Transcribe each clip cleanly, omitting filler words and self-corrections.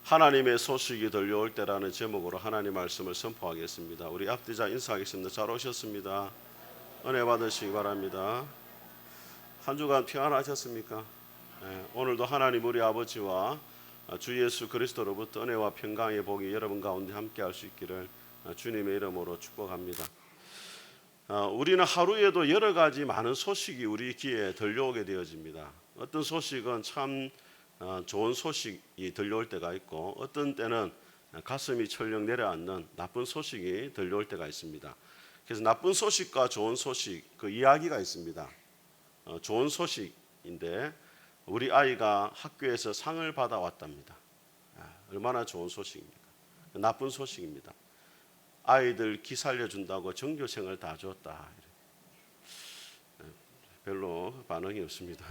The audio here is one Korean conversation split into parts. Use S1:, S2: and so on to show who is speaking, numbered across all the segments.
S1: 하나님의 소식이 들려올 때라는 제목으로 하나님 말씀을 선포하겠습니다. 우리 앞뒤자 인사하겠습니다. 잘 오셨습니다. 은혜 받으시기 바랍니다. 한 주간 평안하셨습니까? 오늘도 하나님 우리 아버지와 주 예수 그리스도로부터 은혜와 평강의 복이 여러분 가운데 함께 할 수 있기를 주님의 이름으로 축복합니다. 우리는 하루에도 여러 가지 많은 소식이 우리 귀에 들려오게 되어집니다. 어떤 소식은 참 좋은 소식이 들려올 때가 있고, 어떤 때는 가슴이 철렁 내려앉는 나쁜 소식이 들려올 때가 있습니다. 그래서 나쁜 소식과 좋은 소식, 그 이야기가 있습니다. 좋은 소식인데 우리 아이가 학교에서 상을 받아왔답니다. 얼마나 좋은 소식입니까? 나쁜 소식입니다. 아이들 기 살려준다고 전교생을 다 줬다. 별로 반응이 없습니다.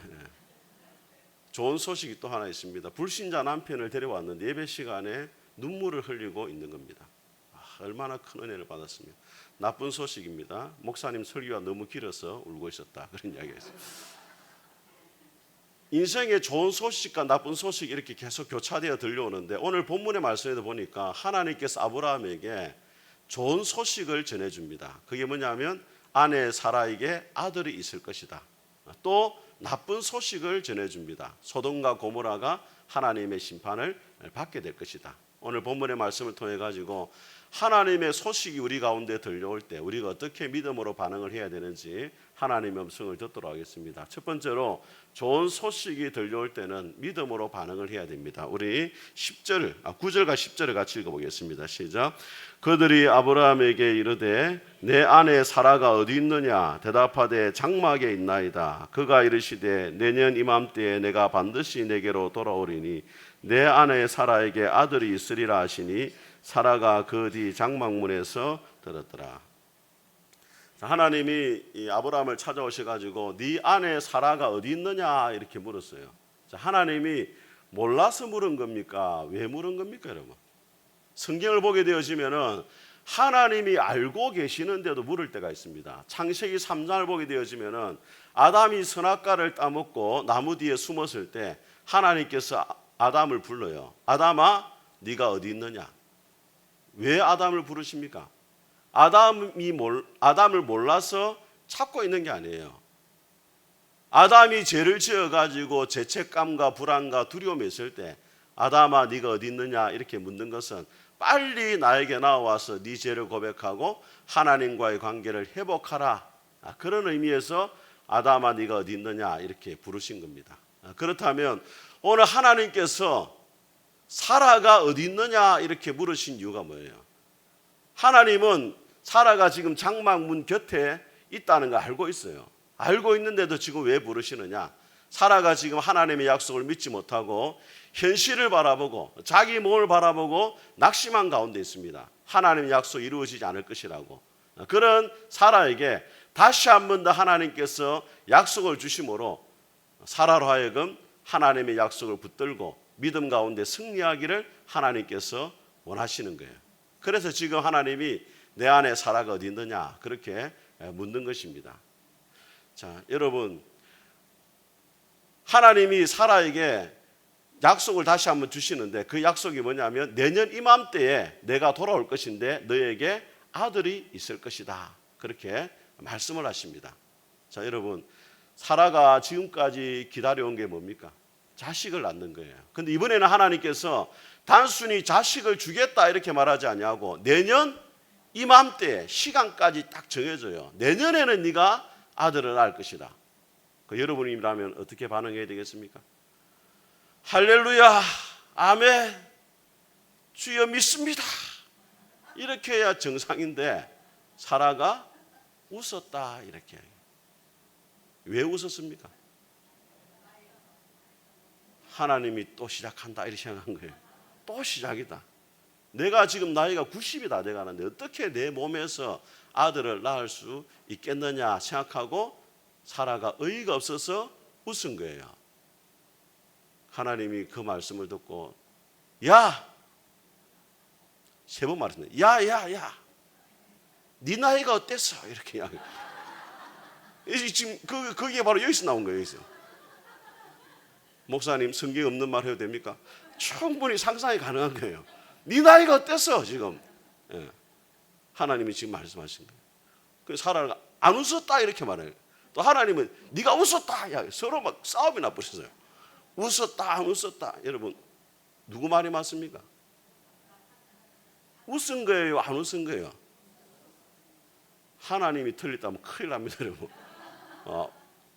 S1: 좋은 소식이 또 하나 있습니다. 불신자 남편을 데려왔는데 예배 시간에 눈물을 흘리고 있는 겁니다. 얼마나 큰 은혜를 받았으며. 나쁜 소식입니다. 목사님 설교가 너무 길어서 울고 있었다. 그런 이야기가 있습니다. 인생의 좋은 소식과 나쁜 소식이 이렇게 계속 교차되어 들려오는데, 오늘 본문의 말씀에도 보니까 하나님께서 아브라함에게 좋은 소식을 전해줍니다. 그게 뭐냐면 아내 사라에게 아들이 있을 것이다. 또 나쁜 소식을 전해줍니다. 소돔과 고모라가 하나님의 심판을 받게 될 것이다. 오늘 본문의 말씀을 통해 가지고 하나님의 소식이 우리 가운데 들려올 때 우리가 어떻게 믿음으로 반응을 해야 되는지 하나님의 음성을 듣도록 하겠습니다. 첫 번째로 좋은 소식이 들려올 때는 믿음으로 반응을 해야 됩니다. 우리 9절과 10절을 같이 읽어보겠습니다. 시작. 그들이 아브라함에게 이르되 내 아내 사라가 어디 있느냐 대답하되 장막에 있나이다. 그가 이르시되 내년 이맘때에 내가 반드시 내게로 돌아오리니 내 아내 사라에게 아들이 있으리라 하시니 사라가 그 뒤 장막문에서 들었더라. 하나님이 이 아브라함을 찾아오셔가지고 네 아내 사라가 어디 있느냐 이렇게 물었어요. 하나님이 몰라서 물은 겁니까? 왜 물은 겁니까, 여러분? 성경을 보게 되어지면은 하나님이 알고 계시는데도 물을 때가 있습니다. 창세기 3장을 보게 되어지면은 아담이 선악과를 따먹고 나무 뒤에 숨었을 때 하나님께서 아담을 불러요. 아담아, 네가 어디 있느냐? 왜 아담을 부르십니까? 아담을 몰라서 찾고 있는 게 아니에요. 아담이 죄를 지어가지고 죄책감과 불안과 두려움이 있을 때 아담아 네가 어디 있느냐 이렇게 묻는 것은 빨리 나에게 나와서 네 죄를 고백하고 하나님과의 관계를 회복하라, 그런 의미에서 아담아 네가 어디 있느냐 이렇게 부르신 겁니다. 그렇다면 오늘 하나님께서 사라가 어디 있느냐 이렇게 물으신 이유가 뭐예요? 하나님은 사라가 지금 장막문 곁에 있다는 거 알고 있어요. 알고 있는데도 지금 왜 부르시느냐? 사라가 지금 하나님의 약속을 믿지 못하고 현실을 바라보고 자기 몸을 바라보고 낙심한 가운데 있습니다. 하나님의 약속이 이루어지지 않을 것이라고. 그런 사라에게 다시 한 번 더 하나님께서 약속을 주심으로 사라로 하여금 하나님의 약속을 붙들고 믿음 가운데 승리하기를 하나님께서 원하시는 거예요. 그래서 지금 하나님이 내 안에 사라가 어디 있느냐 그렇게 묻는 것입니다. 자, 여러분, 하나님이 사라에게 약속을 다시 한번 주시는데 그 약속이 뭐냐면 내년 이맘때에 내가 돌아올 것인데 너에게 아들이 있을 것이다, 그렇게 말씀을 하십니다. 자, 여러분, 사라가 지금까지 기다려온 게 뭡니까? 자식을 낳는 거예요. 근데 이번에는 하나님께서 단순히 자식을 주겠다 이렇게 말하지 아니하고 내년 이맘때 시간까지 딱 정해져요. 내년에는 네가 아들을 낳을 것이다. 여러분이라면 어떻게 반응해야 되겠습니까? 할렐루야, 아멘, 주여 믿습니다, 이렇게 해야 정상인데 사라가 웃었다 이렇게. 왜 웃었습니까? 하나님이 또 시작한다 이렇게 생각한 거예요. 또 시작이다. 내가 지금 나이가 90이다 돼가는데 어떻게 내 몸에서 아들을 낳을 수 있겠느냐 생각하고 사라가 어이가 없어서 웃은 거예요. 하나님이 그 말씀을 듣고 야, 3번 말했네. 야, 네 나이가 어땠어? 이렇게 이야기. 지금 그게 바로 여기서 나온 거예요. 여기서. 목사님, 성경에 없는 말 해도 됩니까? 충분히 상상이 가능한 거예요. 네 나이가 어땠어 지금? 예. 하나님이 지금 말씀하신 거예요. 그 사라가 안 웃었다 이렇게 말해요. 또 하나님은 네가 웃었다. 야, 서로 막 싸움이 나버렸어요. 웃었다 안 웃었다. 여러분 누구 말이 맞습니까? 웃은 거예요 안 웃은 거예요? 하나님이 틀렸다면 큰일 납니다 여러분.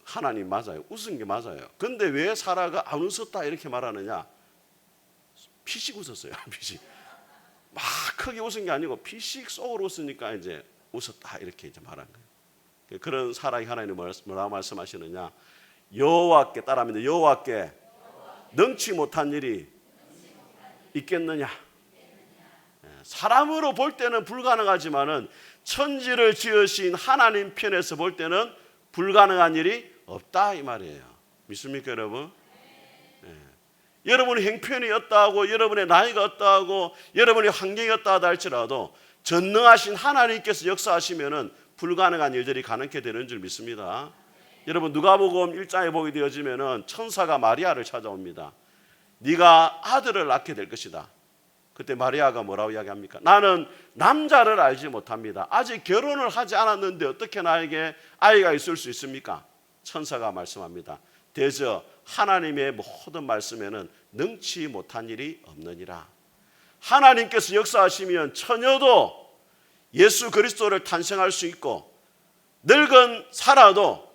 S1: 하나님 맞아요. 웃은 게 맞아요. 근데 왜 사라가 안 웃었다 이렇게 말하느냐? 피식 웃었어요. 피식. 막 크게 웃은 게 아니고 피식 속으로 웃으니까 이제 웃었다 이렇게 이제 말한 거예요. 그런 사랑이 하나님 뭐라고 말씀하시느냐? 여호와께 따라합니다. 여호와께 능치 못한 일이 있겠느냐? 사람으로 볼 때는 불가능하지만은 천지를 지으신 하나님 편에서 볼 때는 불가능한 일이 없다 이 말이에요. 믿습니까 여러분? 여러분의 형편이 어떠하고 여러분의 나이가 어떠하고 여러분의 환경이 어떠하다 할지라도 전능하신 하나님께서 역사하시면은 불가능한 일들이 가능케 되는 줄 믿습니다. 여러분 누가복음 1장에 보게 되어지면은 천사가 마리아를 찾아옵니다. 네가 아들을 낳게 될 것이다. 그때 마리아가 뭐라고 이야기합니까? 나는 남자를 알지 못합니다. 아직 결혼을 하지 않았는데 어떻게 나에게 아이가 있을 수 있습니까? 천사가 말씀합니다. 대저 하나님의 모든 말씀에는 능치 못한 일이 없느니라. 하나님께서 역사하시면 처녀도 예수 그리스도를 탄생할 수 있고 늙은 사라도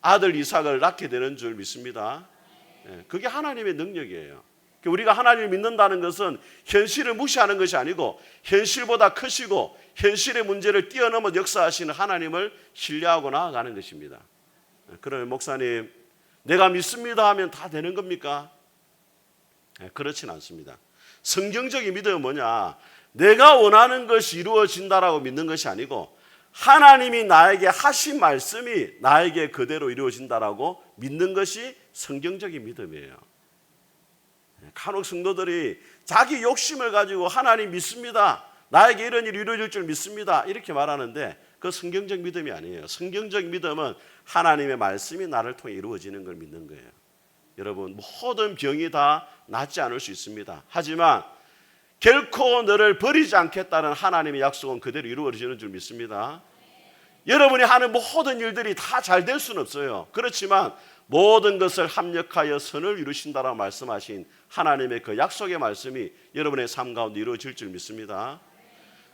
S1: 아들 이삭을 낳게 되는 줄 믿습니다. 그게 하나님의 능력이에요. 우리가 하나님을 믿는다는 것은 현실을 무시하는 것이 아니고 현실보다 크시고 현실의 문제를 뛰어넘어 역사하시는 하나님을 신뢰하고 나아가는 것입니다. 그러면 목사님 내가 믿습니다 하면 다 되는 겁니까? 그렇진 않습니다. 성경적인 믿음은 뭐냐? 내가 원하는 것이 이루어진다라고 믿는 것이 아니고 하나님이 나에게 하신 말씀이 나에게 그대로 이루어진다라고 믿는 것이 성경적인 믿음이에요. 간혹 성도들이 자기 욕심을 가지고 하나님 믿습니다. 나에게 이런 일이 이루어질 줄 믿습니다. 이렇게 말하는데 그 성경적 믿음이 아니에요. 성경적 믿음은 하나님의 말씀이 나를 통해 이루어지는 걸 믿는 거예요. 여러분 모든 병이 다 낫지 않을 수 있습니다. 하지만 결코 너를 버리지 않겠다는 하나님의 약속은 그대로 이루어지는 줄 믿습니다. 여러분이 하는 모든 일들이 다 잘 될 수는 없어요. 그렇지만 모든 것을 합력하여 선을 이루신다라고 말씀하신 하나님의 그 약속의 말씀이 여러분의 삶 가운데 이루어질 줄 믿습니다.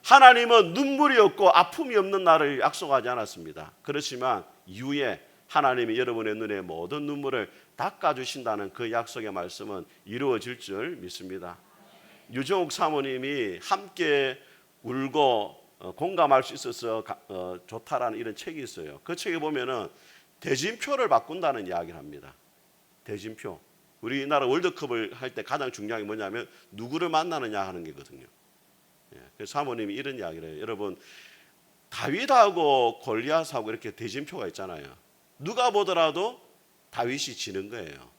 S1: 하나님은 눈물이 없고 아픔이 없는 날을 약속하지 않았습니다. 그렇지만 이후에 하나님이 여러분의 눈에 모든 눈물을 닦아주신다는 그 약속의 말씀은 이루어질 줄 믿습니다. 유정욱 사모님이 함께 울고 공감할 수 있어서 좋다라는 이런 책이 있어요. 그 책에 보면은 대진표를 바꾼다는 이야기를 합니다. 대진표. 우리나라 월드컵을 할 때 가장 중요한 게 뭐냐면 누구를 만나느냐 하는 게거든요. 그래서 사모님이 이런 이야기를 해요. 여러분 다윗하고 골리앗하고 이렇게 대진표가 있잖아요. 누가 보더라도 다윗이 지는 거예요.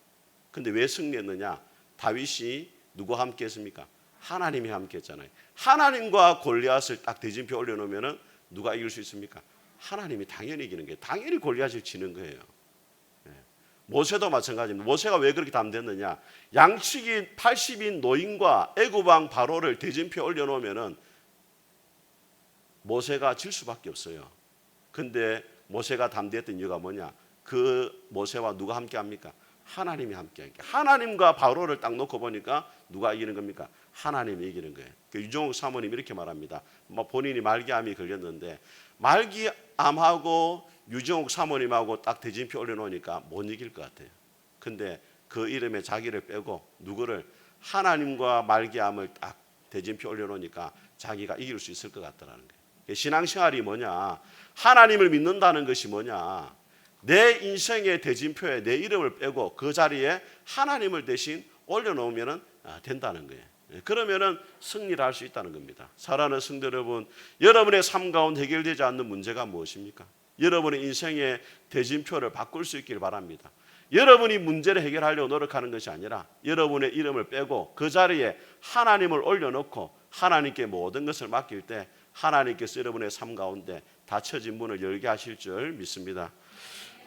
S1: 근데 왜 승리했느냐? 다윗이 누구와 함께 했습니까? 하나님이 함께 했잖아요. 하나님과 골리앗을 딱 대진표 올려놓으면 누가 이길 수 있습니까? 하나님이 당연히 이기는 거예요. 당연히 골리앗을 지는 거예요. 모세도 마찬가지입니다. 모세가 왜 그렇게 담댔느냐? 양치기 80인 노인과 애굽왕 바로를 대진표에 올려놓으면 모세가 질 수밖에 없어요. 근데 모세가 담대했던 이유가 뭐냐? 그 모세와 누가 함께 합니까? 하나님이 함께 합니까? 하나님과 바로를 딱 놓고 보니까 누가 이기는 겁니까? 하나님이 이기는 거예요. 유정욱 사모님 이렇게 말합니다. 본인이 말기암이 걸렸는데 말기암하고 유정욱 사모님하고 딱 대진표 올려놓으니까 못 이길 것 같아요. 근데 그 이름에 자기를 빼고 누구를 하나님과 말기암을 딱 대진표 올려놓으니까 자기가 이길 수 있을 것 같다라는 거예요. 신앙생활이 뭐냐? 하나님을 믿는다는 것이 뭐냐? 내 인생의 대진표에 내 이름을 빼고 그 자리에 하나님을 대신 올려놓으면 된다는 거예요. 그러면은 승리를 할 수 있다는 겁니다. 사랑하는 성도 여러분, 여러분의 삶 가운데 해결되지 않는 문제가 무엇입니까? 여러분의 인생의 대진표를 바꿀 수 있기를 바랍니다. 여러분이 문제를 해결하려고 노력하는 것이 아니라 여러분의 이름을 빼고 그 자리에 하나님을 올려놓고 하나님께 모든 것을 맡길 때 하나님께서 여러분의 삶 가운데 닫혀진 문을 열게 하실 줄 믿습니다.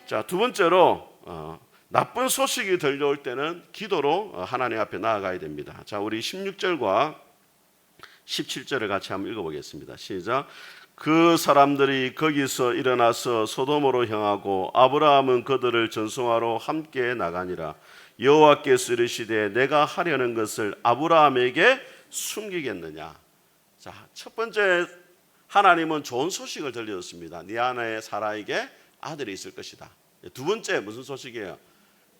S1: 자, 두 번째로 나쁜 소식이 들려올 때는 기도로 하나님 앞에 나아가야 됩니다. 자, 우리 16절과 17절을 같이 한번 읽어보겠습니다. 시작. 그 사람들이 거기서 일어나서 소돔으로 향하고 아브라함은 그들을 전송하러 함께 나가니라. 여호와께서 이르시되 내가 하려는 것을 아브라함에게 숨기겠느냐. 자, 첫 번째 하나님은 좋은 소식을 들려줬습니다. 네 아내 사라에게 아들이 있을 것이다. 두 번째 무슨 소식이에요?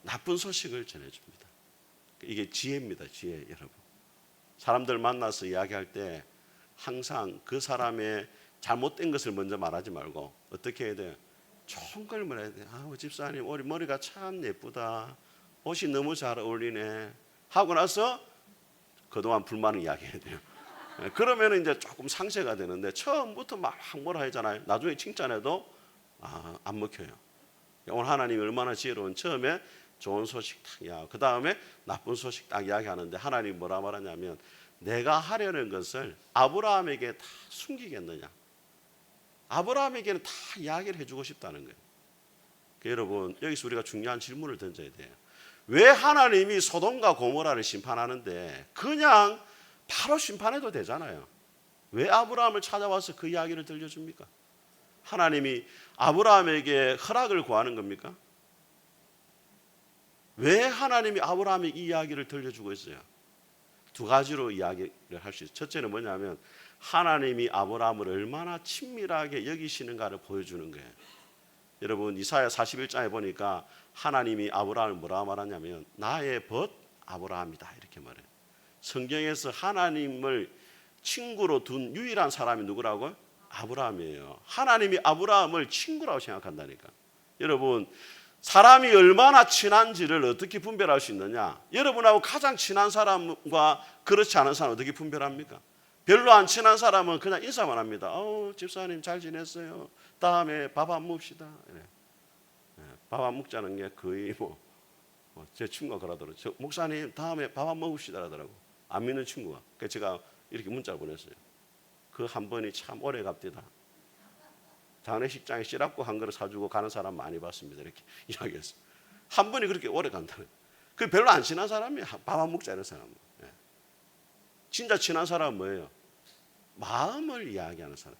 S1: 나쁜 소식을 전해줍니다. 이게 지혜입니다. 지혜. 여러분, 사람들 만나서 이야기할 때 항상 그 사람의 잘못된 것을 먼저 말하지 말고 어떻게 해야 돼요? 좋은 걸 말해야 돼요. 아, 집사님 우리 머리가 참 예쁘다, 옷이 너무 잘 어울리네 하고 나서 그동안 불만을 이야기해야 돼요. 그러면 이제 조금 상쇄가 되는데 처음부터 막 뭐라 하잖아요. 나중에 칭찬해도 안 먹혀요. 오늘 하나님이 얼마나 지혜로운, 처음에 좋은 소식 딱 이야기하고 그 다음에 나쁜 소식 딱 이야기하는데 하나님이 뭐라 말하냐면 내가 하려는 것을 아브라함에게 다 숨기겠느냐. 아브라함에게는 다 이야기를 해주고 싶다는 거예요. 여러분, 여기서 우리가 중요한 질문을 던져야 돼요. 왜 하나님이 소돔과 고모라를 심판하는데 그냥 바로 심판해도 되잖아요. 왜 아브라함을 찾아와서 그 이야기를 들려줍니까? 하나님이 아브라함에게 허락을 구하는 겁니까? 왜 하나님이 아브라함에게 이 이야기를 들려주고 있어요? 두 가지로 이야기를 할 수 있어요. 첫째는 뭐냐면 하나님이 아브라함을 얼마나 친밀하게 여기시는가를 보여주는 거예요. 여러분, 이사야 41장에 보니까 하나님이 아브라함을 뭐라 말하냐면 나의 벗 아브라함이다 이렇게 말해요. 성경에서 하나님을 친구로 둔 유일한 사람이 누구라고요? 아브라함이에요. 하나님이 아브라함을 친구라고 생각한다니까. 여러분, 사람이 얼마나 친한지를 어떻게 분별할 수 있느냐? 여러분하고 가장 친한 사람과 그렇지 않은 사람 어떻게 분별합니까? 별로 안 친한 사람은 그냥 인사만 합니다. 집사님 잘 지냈어요? 다음에 밥 안 먹읍시다. 밥 안 먹자는 게 거의 제 친구가 그러더라고요. 목사님 다음에 밥 안 먹읍시다 하더라고. 안 믿는 친구가. 그래서 제가 이렇게 문자를 보냈어요. 그 한 번이 참 오래 갑디다. 장례식장에 씨랍고 한 그릇 사주고 가는 사람 많이 봤습니다. 이렇게 이야기했어요. 한 번이 그렇게 오래 간다는. 그 별로 안 친한 사람이 밥 안 먹자 이런 사람. 진짜 친한 사람은 뭐예요? 마음을 이야기하는 사람.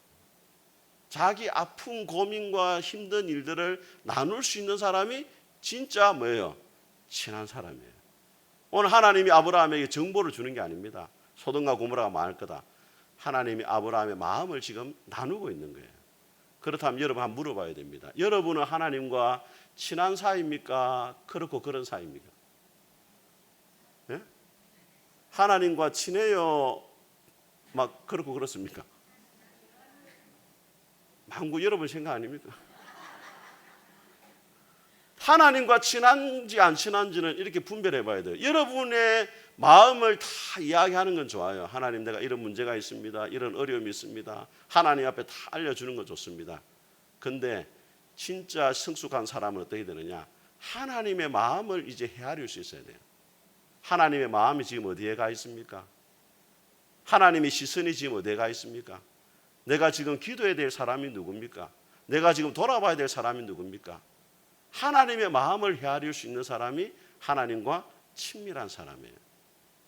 S1: 자기 아픈 고민과 힘든 일들을 나눌 수 있는 사람이 진짜 뭐예요? 친한 사람이에요. 오늘 하나님이 아브라함에게 정보를 주는 게 아닙니다. 소돔과 고모라가 많을 거다. 하나님이 아브라함의 마음을 지금 나누고 있는 거예요. 그렇다면 여러분 한번 물어봐야 됩니다. 여러분은 하나님과 친한 사이입니까? 그렇고 그런 사이입니까? 네? 하나님과 친해요? 막 그렇고 그렇습니까? 망구 여러분 생각 아닙니까? 하나님과 친한지 안 친한지는 이렇게 분별해 봐야 돼요. 여러분의 마음을 다 이야기하는 건 좋아요. 하나님, 내가 이런 문제가 있습니다. 이런 어려움이 있습니다. 하나님 앞에 다 알려주는 건 좋습니다. 근데 진짜 성숙한 사람은 어떻게 되느냐? 하나님의 마음을 이제 헤아릴 수 있어야 돼요. 하나님의 마음이 지금 어디에 가 있습니까? 하나님의 시선이 지금 어디에 가 있습니까? 내가 지금 기도해야 될 사람이 누굽니까? 내가 지금 돌아봐야 될 사람이 누굽니까? 하나님의 마음을 헤아릴 수 있는 사람이 하나님과 친밀한 사람이에요.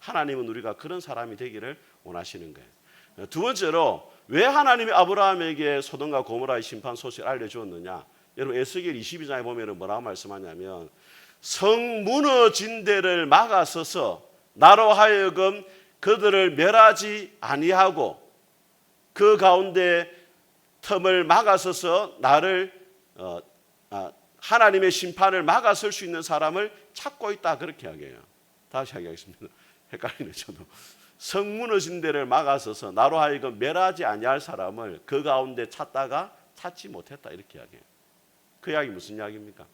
S1: 하나님은 우리가 그런 사람이 되기를 원하시는 거예요. 두 번째로 왜 하나님이 아브라함에게 소돔과 고모라의 심판 소식을 알려주었느냐? 여러분 에스겔 22장에 보면 뭐라고 말씀하냐면 성 무너진 데를 막아서서 나로 하여금 그들을 멸하지 아니하고 그 가운데 틈을 막아서서 나를 하나님의 심판을 막아설 수 있는 사람을 찾고 있다 그렇게 이야기해요. 다시 이야기하겠습니다. 헷갈리네 저도. 성 무너진 데를 막아서서 나로 하여금 멸하지 아니할 사람을 그 가운데 찾다가 찾지 못했다 이렇게 이야기해요. 그 이야기 무슨 이야기입니까?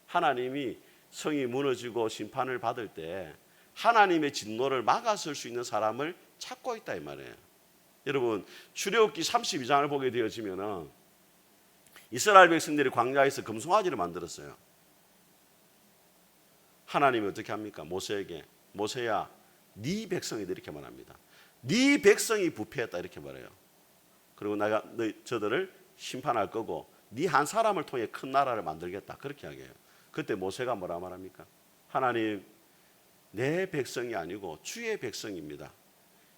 S1: 하나님이 성이 무너지고 심판을 받을 때 하나님의 진노를 막아설 수 있는 사람을 찾고 있다 이 말이에요. 여러분 출애굽기 32장을 보게 되어지면은 이스라엘 백성들이 광야에서 금송아지를 만들었어요. 하나님이 어떻게 합니까? 모세에게 모세야 네 백성이다 이렇게 말합니다. 네 백성이 부패했다 이렇게 말해요. 그리고 내가 저들을 심판할 거고 네 한 사람을 통해 큰 나라를 만들겠다 그렇게 이야기해요. 그때 모세가 뭐라 말합니까? 하나님, 내 백성이 아니고 주의 백성입니다.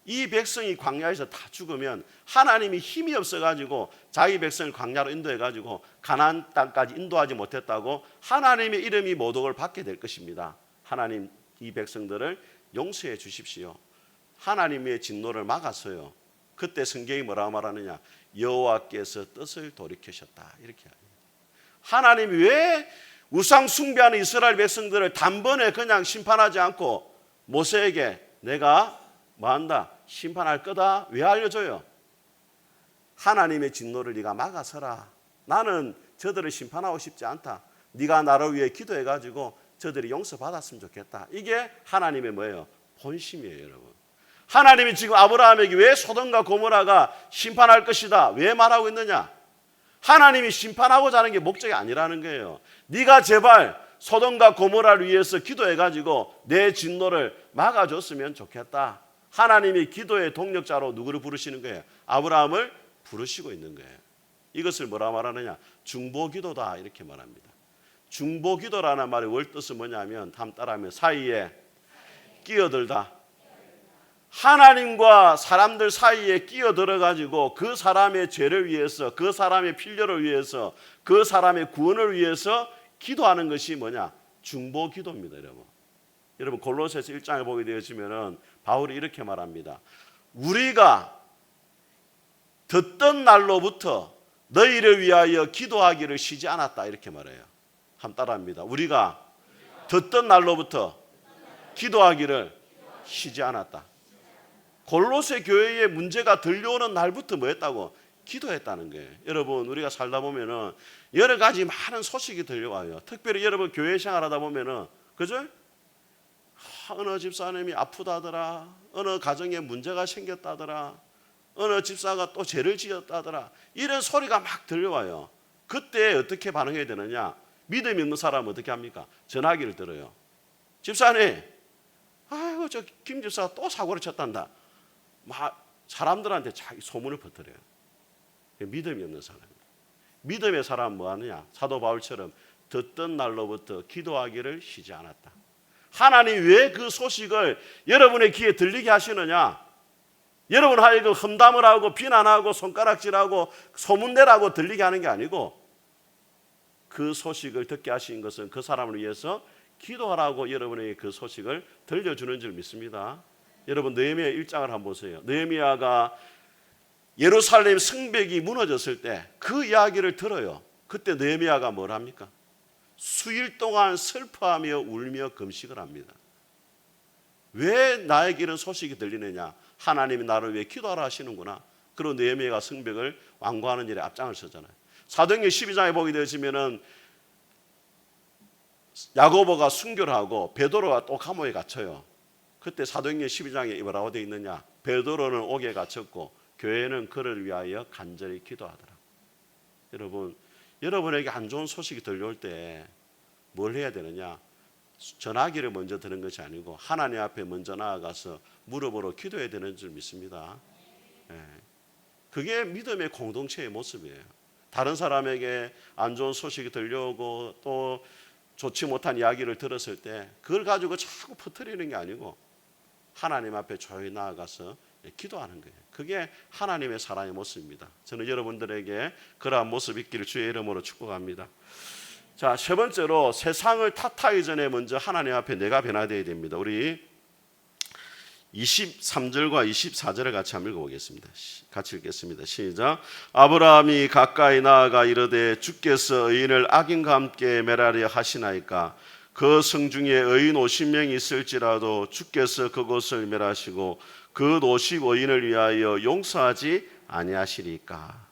S1: 이 백성이 광야에서 다 죽으면 하나님이 힘이 없어가지고 자기 백성을 광야로 인도해가지고 가나안 땅까지 인도하지 못했다고 하나님의 이름이 모독을 받게 될 것입니다. 하나님, 이 백성들을 용서해 주십시오. 하나님의 진노를 막았어요. 그때 성경이 뭐라고 말하느냐? 여호와께서 뜻을 돌이키셨다, 이렇게 합니다. 하나님이 왜 우상 숭배하는 이스라엘 백성들을 단번에 그냥 심판하지 않고 모세에게 내가 뭐한다? 심판할 거다. 왜 알려줘요? 하나님의 진노를 네가 막아서라. 나는 저들을 심판하고 싶지 않다. 네가 나를 위해 기도해가지고 저들이 용서받았으면 좋겠다. 이게 하나님의 뭐예요? 본심이에요, 여러분. 하나님이 지금 아브라함에게 왜 소돔과 고모라가 심판할 것이다, 왜 말하고 있느냐? 하나님이 심판하고자 하는 게 목적이 아니라는 거예요. 네가 제발 소돔과 고모라를 위해서 기도해가지고 내 진노를 막아줬으면 좋겠다. 하나님이 기도의 동력자로 누구를 부르시는 거예요? 아브라함을 부르시고 있는 거예요. 이것을 뭐라 말하느냐? 중보기도다, 이렇게 말합니다. 중보기도라는 말의 원뜻은 뭐냐면, 다음 따라하면 사이에 끼어들다. 하나님과 사람들 사이에 끼어들어가지고 그 사람의 죄를 위해서, 그 사람의 필요를 위해서, 그 사람의 구원을 위해서 기도하는 것이 뭐냐? 중보기도입니다, 여러분. 여러분 골로새서 1장을 보게 되어지면은 바울이 이렇게 말합니다. 우리가 듣던 날로부터 너희를 위하여 기도하기를 쉬지 않았다, 이렇게 말해요. 한번 따라합니다. 우리가 듣던 날로부터 기도하기를 쉬지 않았다. 골로새 교회의 문제가 들려오는 날부터 뭐 했다고? 기도했다는 거예요. 여러분, 우리가 살다 보면은 여러 가지 많은 소식이 들려와요. 특별히 여러분 교회 생활하다 보면은, 그죠? 어느 집사님이 아프다더라, 어느 가정에 문제가 생겼다더라, 어느 집사가 또 죄를 지었다더라, 이런 소리가 막 들려와요. 그때 어떻게 반응해야 되느냐? 믿음이 없는 사람은 어떻게 합니까? 전화기를 들어요. 집사님, 아이고 저 김 집사가 또 사고를 쳤단다. 막 사람들한테 자기 소문을 퍼뜨려요. 믿음이 없는 사람입니다. 믿음의 사람은 뭐 하느냐? 사도 바울처럼 듣던 날로부터 기도하기를 쉬지 않았다. 하나님 왜 그 소식을 여러분의 귀에 들리게 하시느냐? 여러분 하여금 험담을 하고 비난하고 손가락질하고 소문내라고 들리게 하는 게 아니고, 그 소식을 듣게 하신 것은 그 사람을 위해서 기도하라고 여러분에게 그 소식을 들려주는 줄 믿습니다. 여러분 느헤미야 1장을 한번 보세요. 느헤미야가 예루살렘 성벽이 무너졌을 때 그 이야기를 들어요. 그때 느헤미야가 뭘 합니까? 수일 동안 슬퍼하며 울며 금식을 합니다. 왜 나에게 이런 소식이 들리느냐? 하나님이 나를 위해 기도하라 하시는구나. 그리고 느헤미야가 성벽을 완고하는 일에 앞장을 서잖아요. 사도행전 12장에 보게 되시면은 야고보가 순교를 하고 베드로가 또 감옥에 갇혀요. 그때 사도행전 12장에 뭐라고 되어 있느냐? 베드로는 옥에 갇혔고 교회는 그를 위하여 간절히 기도하더라. 여러분, 여러분에게 안 좋은 소식이 들려올 때 뭘 해야 되느냐? 전화기를 먼저 드는 것이 아니고 하나님 앞에 먼저 나아가서 무릎으로 기도해야 되는 줄 믿습니다. 그게 믿음의 공동체의 모습이에요. 다른 사람에게 안 좋은 소식이 들려오고 또 좋지 못한 이야기를 들었을 때 그걸 가지고 자꾸 퍼뜨리는 게 아니고 하나님 앞에 조용히 나아가서 기도하는 거예요. 그게 하나님의 사랑의 모습입니다. 저는 여러분들에게 그러한 모습 있기를 주의 이름으로 축복합니다. 자, 세 번째로 세상을 탓하기 전에 먼저 하나님 앞에 내가 변화되어야 됩니다. 우리 23절과 24절을 같이 한번 읽어보겠습니다. 같이 읽겠습니다. 시작. 아브라함이 가까이 나아가 이르되 주께서 의인을 악인과 함께 멸하려 하시나이까? 그 성중에 의인 50명이 있을지라도 주께서 그곳을 멸하시고 그 50의인을 위하여 용서하지 아니하시리까?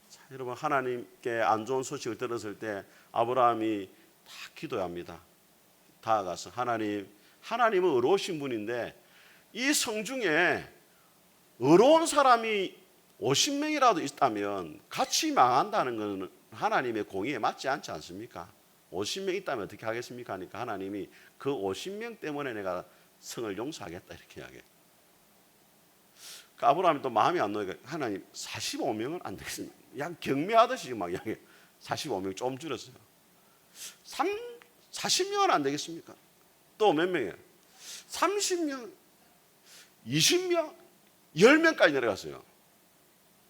S1: 자, 여러분, 하나님께 안 좋은 소식을 들었을 때 아브라함이 다 기도합니다. 다가가서 하나님은 의로우신 분인데 이 성중에 의로운 사람이 50명이라도 있다면 같이 망한다는 것은 하나님의 공의에 맞지 않지 않습니까? 50명 있다면 어떻게 하겠습니까? 하니까 하나님이 그 50명 때문에 내가 성을 용서하겠다, 이렇게 이야기해요. 아브라함이 또 마음이 안 놓으니까 하나님 45명은 안 되겠습니다. 그냥 경매하듯이 막 이야기해요. 45명 좀 줄였어요. 40명은 안 되겠습니까? 또 몇 명이에요? 30명, 20명, 10명까지 내려갔어요.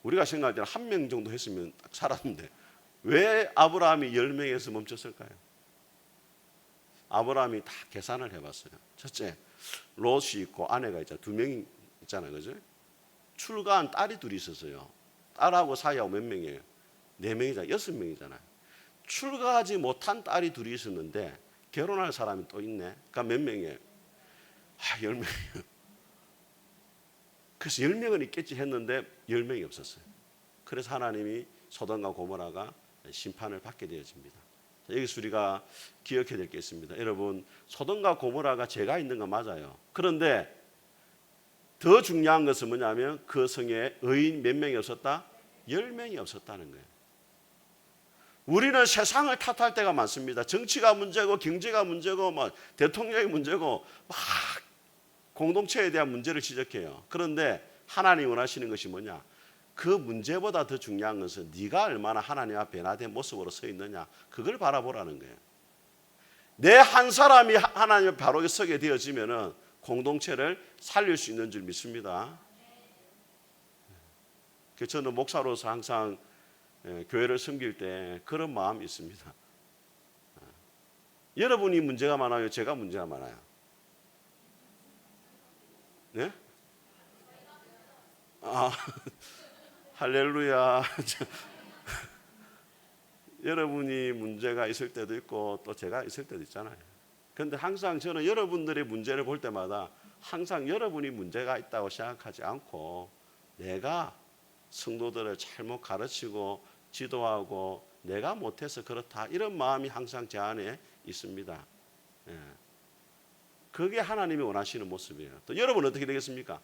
S1: 우리가 생각할 때는 한 명 정도 했으면 딱 살았는데 왜 아브라함이 10명에서 멈췄을까요? 아브라함이 다 계산을 해봤어요. 첫째, 롯이 있고 아내가 있잖아요. 2명이 있잖아요. 그죠? 출가한 딸이 둘이 있었어요. 딸하고 사이하고 몇 명이에요? 4명이잖아요. 6명이잖아요. 출가하지 못한 딸이 둘이 있었는데 결혼할 사람이 또 있네. 그러니까 몇 명이에요? 10명이에요. 그래서 10명은 있겠지 했는데 10명이 없었어요. 그래서 하나님이 소돔과 고모라가 심판을 받게 되어집니다. 여기서 우리가 기억해야 될 게 있습니다. 여러분, 소돔과 고모라가 죄가 있는 건 맞아요. 그런데 더 중요한 것은 뭐냐면 그 성에 의인 몇 명이 없었다? 10명이 없었다는 거예요. 우리는 세상을 탓할 때가 많습니다. 정치가 문제고 경제가 문제고 뭐 대통령이 문제고 막 공동체에 대한 문제를 지적해요. 그런데 하나님 원하시는 것이 뭐냐? 그 문제보다 더 중요한 것은 네가 얼마나 하나님 앞에 변화된 모습으로 서 있느냐, 그걸 바라보라는 거예요. 내 한 사람이 하나님 바로 서게 되어지면은 공동체를 살릴 수 있는 줄 믿습니다. 저는 목사로서 항상 교회를 섬길 때 그런 마음이 있습니다. 여러분이 문제가 많아요? 제가 문제가 많아요? 네? 할렐루야. 여러분이 문제가 있을 때도 있고 또 제가 있을 때도 있잖아요. 그런데 항상 저는 여러분들의 문제를 볼 때마다 항상 여러분이 문제가 있다고 생각하지 않고 내가 성도들을 잘못 가르치고 지도하고 내가 못해서 그렇다, 이런 마음이 항상 제 안에 있습니다. 그게 하나님이 원하시는 모습이에요. 또 여러분은 어떻게 되겠습니까?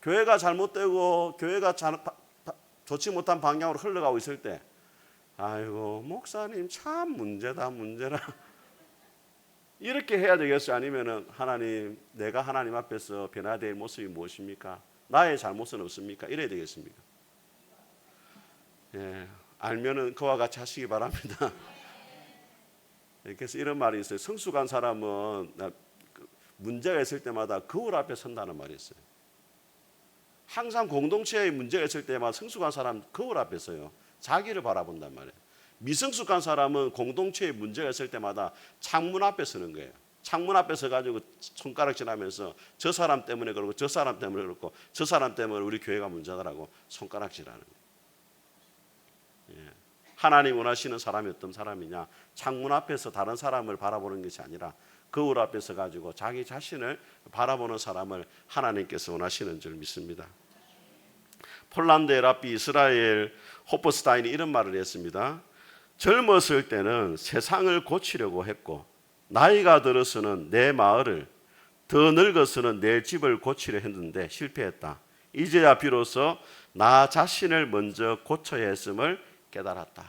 S1: 교회가 잘못되고 교회가 좋지 못한 방향으로 흘러가고 있을 때 아이고 목사님 참 문제다 이렇게 해야 되겠어요? 아니면은 하나님, 내가 하나님 앞에서 변화될 모습이 무엇입니까? 나의 잘못은 없습니까? 이래야 되겠습니까? 알면은 그와 같이 하시기 바랍니다. 그래서 이런 말이 있어요. 성숙한 사람은 문제가 있을 때마다 거울 앞에 선다는 말이 있어요. 항상 공동체에 문제가 있을 때마다 성숙한 사람 거울 앞에 서요. 자기를 바라본단 말이에요. 미성숙한 사람은 공동체에 문제가 있을 때마다 창문 앞에 서는 거예요. 창문 앞에 서가지고 손가락질하면서 저 사람 때문에 그러고 저 사람 때문에 그렇고 저 사람 때문에 우리 교회가 문제다라고 손가락질하는 거예요. 하나님 원하시는 사람이 어떤 사람이냐? 창문 앞에서 다른 사람을 바라보는 것이 아니라 거울 앞에 서가지고 자기 자신을 바라보는 사람을 하나님께서 원하시는 줄 믿습니다. 폴란드의 랍비 이스라엘 호퍼스타인이 이런 말을 했습니다. 젊었을 때는 세상을 고치려고 했고 나이가 들어서는 내 마을을, 더 늙어서는 내 집을 고치려 했는데 실패했다. 이제야 비로소 나 자신을 먼저 고쳐야 했음을 깨달았다.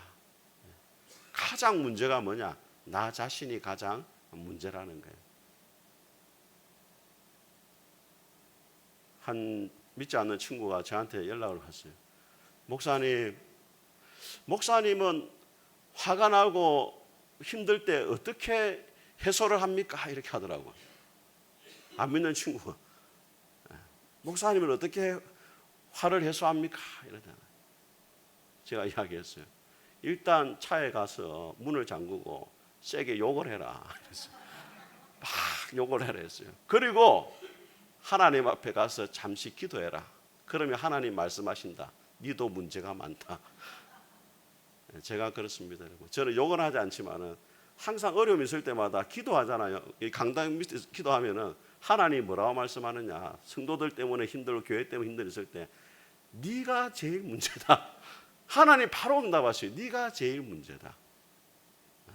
S1: 가장 문제가 뭐냐? 나 자신이 가장 문제라는 거예요. 한 믿지 않는 친구가 저한테 연락을 왔어요. 목사님은 화가 나고 힘들 때 어떻게 해소를 합니까? 이렇게 하더라고요. 안 믿는 친구가. 목사님은 어떻게 화를 해소합니까? 이러잖아요. 제가 이야기했어요. 일단 차에 가서 문을 잠그고 세게 욕을 해라. 그랬어요. 막 욕을 해라 했어요. 그리고 하나님 앞에 가서 잠시 기도해라. 그러면 하나님 말씀하신다. 니도 문제가 많다. 제가 그렇습니다. 여러분. 저는 욕은 하지 않지만은 항상 어려움이 있을 때마다 기도하잖아요. 강당 밑에서 기도하면은 하나님 뭐라고 말씀하느냐? 성도들 때문에 힘들고 교회 때문에 힘들었을 때 네가 제일 문제다. 하나님 바로 응답하셔요. 네가 제일 문제다.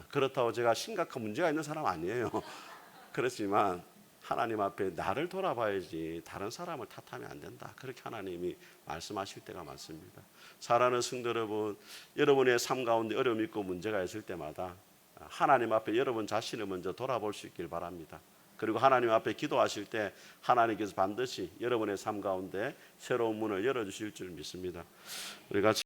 S1: 그렇다고 제가 심각한 문제가 있는 사람 아니에요. 그렇지만 하나님 앞에 나를 돌아봐야지 다른 사람을 탓하면 안 된다. 그렇게 하나님이 말씀하실 때가 많습니다. 사랑하는 성도 여러분, 여러분의 삶 가운데 어려움이 있고 문제가 있을 때마다 하나님 앞에 여러분 자신을 먼저 돌아볼 수 있길 바랍니다. 그리고 하나님 앞에 기도하실 때 하나님께서 반드시 여러분의 삶 가운데 새로운 문을 열어주실 줄 믿습니다. 우리 같이